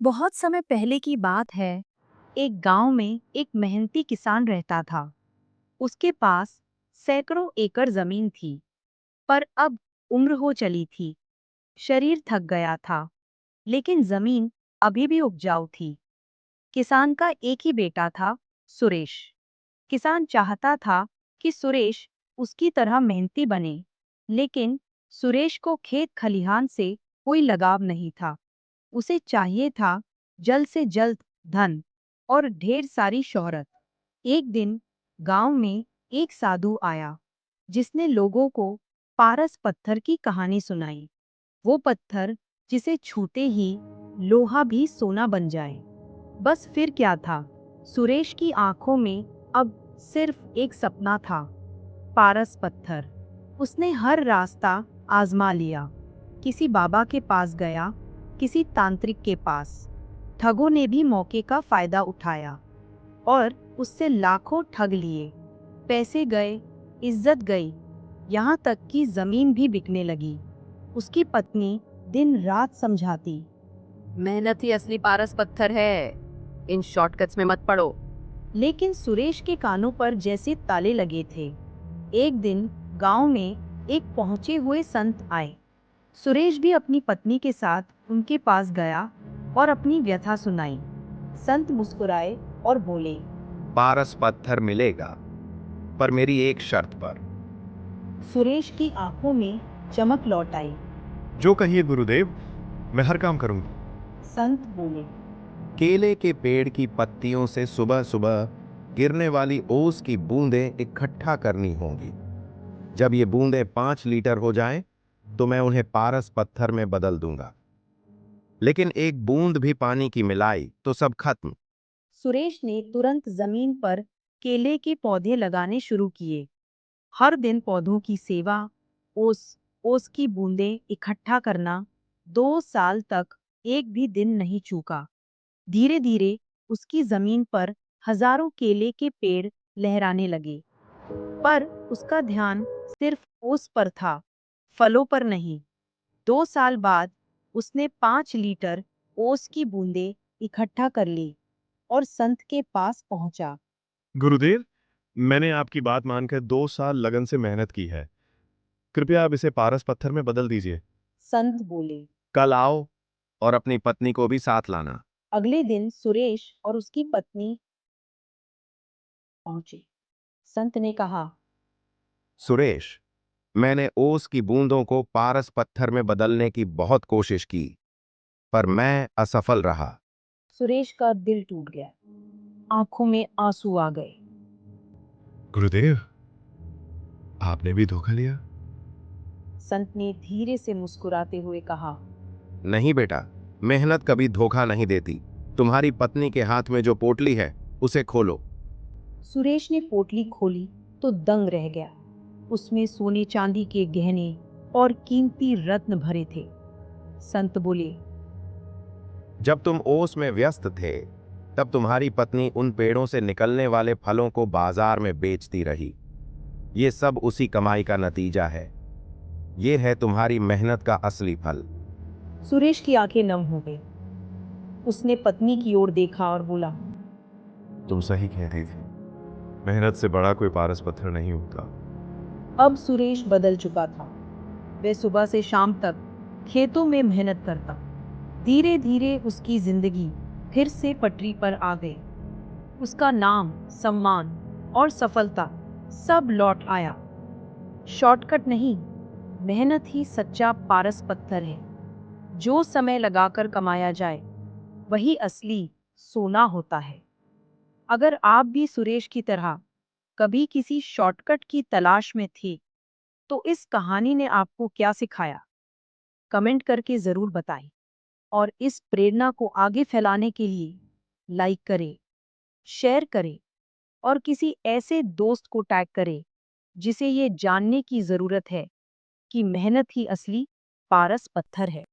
बहुत समय पहले की बात है। एक गांव में एक मेहनती किसान रहता था। उसके पास सैकड़ों एकड़ जमीन थी, पर अब उम्र हो चली थी। शरीर थक गया था, लेकिन जमीन अभी भी उपजाऊ थी। किसान का एक ही बेटा था, सुरेश। किसान चाहता था कि सुरेश उसकी तरह मेहनती बने, लेकिन सुरेश को खेत खलिहान से कोई लगाव नहीं था। उसे चाहिए था जल्द से जल्द धन और ढेर सारी शोहरत। एक दिन गांव में एक साधु आया, जिसने लोगों को पारस पत्थर की कहानी सुनाई। वो पत्थर जिसे छूते ही लोहा भी सोना बन जाए। बस फिर क्या था? सुरेश की आंखों में अब सिर्फ एक सपना था, पारस पत्थर। उसने हर रास्ता आजमा लिया। किसी बाबा के पास गया, किसी तांत्रिक के पास। ठगों ने भी मौके का फायदा उठाया और उससे लाखों ठग लिए। पैसे गए, इज्जत गई, यहाँ तक कि जमीन भी बिकने लगी। उसकी पत्नी दिन रात समझाती, मेहनत ही असली पारस पत्थर है। इन शॉर्टकट्स में मत पड़ो। लेकिन सुरेश के कानों पर जैसे ताले लगे थे। एक दिन गांव में एक पहुंचे हुए संत आए। सुरेश भी अपनी पत्नी के साथ उनके पास गया और अपनी व्यथा सुनाई। संत मुस्कुराए और बोले, पारस पत्थर मिलेगा, पर मेरी एक शर्त पर। सुरेश की आंखों में चमक लौट आई। जो कहिए गुरुदेव, मैं हर काम करूंगा। संत बोले, केले के पेड़ की पत्तियों से सुबह सुबह गिरने वाली ओस की बूंदें इकट्ठा करनी होंगी। जब ये बूंदें 5 लीटर हो जाएं, तो मैं उन्हें पारस पत्थर में बदल दूंगा। लेकिन एक बूंद भी पानी की मिलाई तो सब खत्म। सुरेश ने तुरंत जमीन पर केले के पौधे लगाने शुरू किए। हर दिन पौधों की सेवा, ओस ओस की बूंदें इकट्ठा करना। 2 साल तक एक भी दिन नहीं चूका। धीरे धीरे उसकी जमीन पर हजारों केले के पेड़ लहराने लगे। पर उसका ध्यान सिर्फ ओस पर था, फलों पर नहीं। 2 साल बाद उसने 5 लीटर ओस की बूंदें इकट्ठा कर ली और संत के पास पहुंचा। गुरुदेव, मैंने आपकी बात मानकर 2 साल लगन से मेहनत की है। कृपया आप इसे पारस पत्थर में बदल दीजिए। संत बोले। कल आओ और अपनी पत्नी को भी साथ लाना। अगले दिन सुरेश और उसकी पत्नी पहुंचे। संत ने कहा, सुरेश, मैंने ओस की बूंदों को पारस पत्थर में बदलने की बहुत कोशिश की, पर मैं असफल रहा। सुरेश का दिल टूट गया। आंखों में आंसू आ गए। गुरुदेव, आपने भी धोखा लिया। संत ने धीरे से मुस्कुराते हुए कहा, नहीं बेटा, मेहनत कभी धोखा नहीं देती। तुम्हारी पत्नी के हाथ में जो पोटली है, उसे खोलो। सुरेश ने पोटली खोली तो दंग रह गया। उसमें सोने चांदी के गहने और कीमती रत्न भरे थे। संत बोले, जब तुम ओस में व्यस्त थे, तब तुम्हारी पत्नी उन पेड़ों से निकलने वाले फलों को बाजार में बेचती रही। ये सब उसी कमाई का नतीजा है। ये है तुम्हारी मेहनत का असली फल। सुरेश की आंखें नम हो गई। उसने पत्नी की ओर देखा और बोला, तुम सही कह रही थी। मेहनत से बड़ा कोई पारस पत्थर नहीं होता। अब सुरेश बदल चुका था। वह सुबह से शाम तक खेतों में मेहनत करता। धीरे धीरे उसकी जिंदगी फिर से पटरी पर आ गई। उसका नाम, सम्मान और सफलता सब लौट आया। शॉर्टकट नहीं, मेहनत ही सच्चा पारस पत्थर है। जो समय लगाकर कमाया जाए, वही असली सोना होता है। अगर आप भी सुरेश की तरह कभी किसी शॉर्टकट की तलाश में थे, तो इस कहानी ने आपको क्या सिखाया? कमेंट करके जरूर बताएं। और इस प्रेरणा को आगे फैलाने के लिए लाइक करें, शेयर करें और किसी ऐसे दोस्त को टैग करें जिसे ये जानने की जरूरत है कि मेहनत ही असली पारस पत्थर है।